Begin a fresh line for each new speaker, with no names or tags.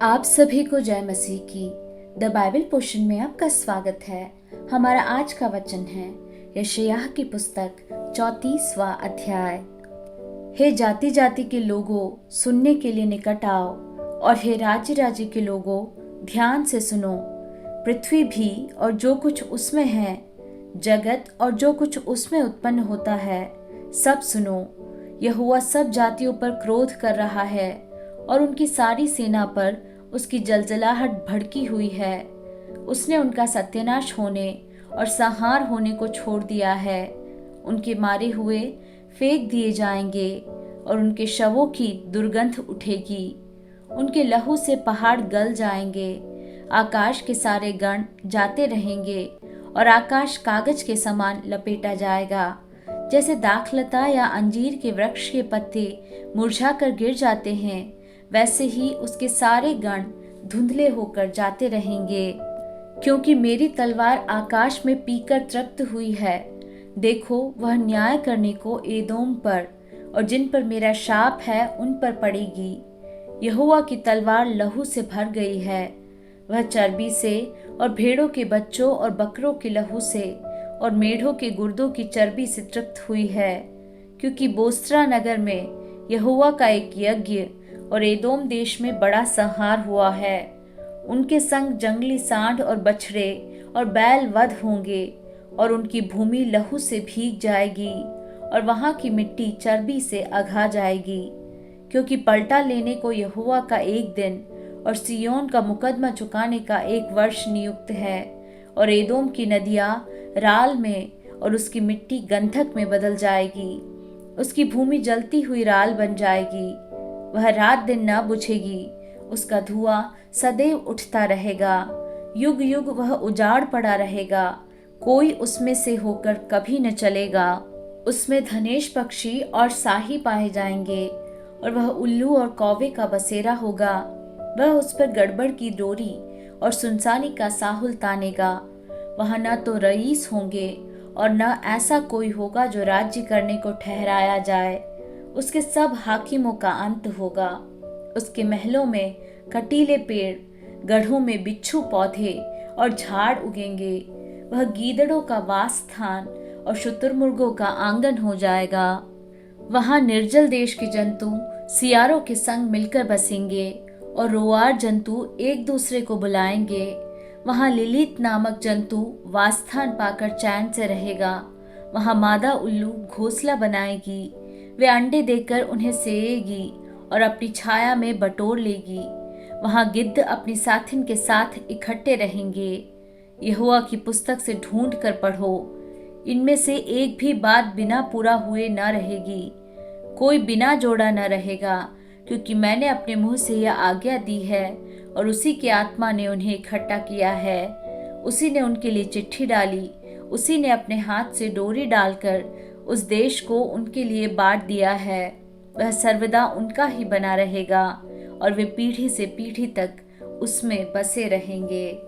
आप सभी को जय मसीह की द बाइबल पोर्शन में आपका स्वागत है। हमारा आज का वचन है यशायाह की पुस्तक 34वां अध्याय। हे जाति जाति के लोगों, सुनने के लिए निकट आओ, और हे राज्य राज्य के लोगों, ध्यान से सुनो। पृथ्वी भी और जो कुछ उसमें है, जगत और जो कुछ उसमें उत्पन्न होता है, सब सुनो। यहोवा सब जातियों पर क्रोध कर रहा है और उनकी सारी सेना पर उसकी जलजलाहट भड़की हुई है। उसने उनका सत्यानाश होने और संहार होने को छोड़ दिया है। उनके मारे हुए फेंक दिए जाएंगे और उनके शवों की दुर्गंध उठेगी। उनके लहू से पहाड़ गल जाएंगे। आकाश के सारे गण जाते रहेंगे और आकाश कागज के समान लपेटा जाएगा। जैसे दाखलता या अंजीर के वृक्ष के पत्ते मुरझा कर गिर जाते हैं, वैसे ही उसके सारे गण धुंधले होकर जाते रहेंगे। क्योंकि मेरी तलवार आकाश में पीकर तृप्त हुई है। देखो, वह न्याय करने को एदोम पर और जिन पर मेरा शाप है उन पर पड़ेगी। यहोवा की तलवार लहू से भर गई है। वह चर्बी से और भेड़ों के बच्चों और बकरों के लहू से और मेढ़ों के गुर्दों की चर्बी से तृप्त हुई है। क्योंकि बोस्रा नगर में यहोवा का एक यज्ञ और एदोम देश में बड़ा संहार हुआ है। उनके संग जंगली सांड और बछड़े और बैल वध होंगे और उनकी भूमि लहू से भीग जाएगी और वहां की मिट्टी चर्बी से अघा जाएगी। क्योंकि पलटा लेने को यहोवा का एक दिन और सिय्योन का मुकदमा चुकाने का एक वर्ष नियुक्त है। और एदोम की नदियां राल में और उसकी मिट्टी गंधक में बदल जाएगी। उसकी भूमि जलती हुई राल बन जाएगी। वह रात दिन न बुझेगी। उसका धुआं सदैव उठता रहेगा। युग युग वह उजाड़ पड़ा रहेगा। कोई उसमें से होकर कभी न चलेगा। उसमें धनेश पक्षी और साही पाए जाएंगे और वह उल्लू और कौवे का बसेरा होगा। वह उस पर गड़बड़ की डोरी और सुनसानी का साहुल तानेगा। वहां न तो रईस होंगे और न ऐसा कोई होगा जो राज्य करने को ठहराया जाए। उसके सब हाकिमों का अंत होगा। उसके महलों में कटीले पेड़, गढ़ों में बिच्छू पौधे और झाड़ उगेंगे। वह गीदड़ों का वास स्थान और शुतुरमुर्गों का आंगन हो जाएगा। वहां निर्जल देश के जंतु सियारों के संग मिलकर बसेंगे और रोआर जंतु एक दूसरे को बुलाएंगे। वहां लिलीत नामक जंतु वासस्थान पाकर चैन से रहेगा। वहां मादा उल्लू घोंसला बनाएगी। वे अंडे देकर उन्हें सेएगी और अपनी छाया में बटोर लेगी। वहां गिद्ध अपनी साथिन के साथ इकट्ठे रहेंगे। यहोवा की पुस्तक से ढूंढ कर पढ़ो। इनमें से एक भी बात बिना पूरा हुए न रहेगी। कोई बिना जोड़ा न रहेगा, क्योंकि मैंने अपने मुंह से यह आज्ञा दी है और उसी की आत्मा ने उन्हें इकट्ठा किया है। उसी ने उनके लिए चिट्ठी डाली। उसी ने अपने हाथ से डोरी डालकर उस देश को उनके लिए बांट दिया है। वह सर्वदा उनका ही बना रहेगा और वे पीढ़ी से पीढ़ी तक उसमें बसे रहेंगे।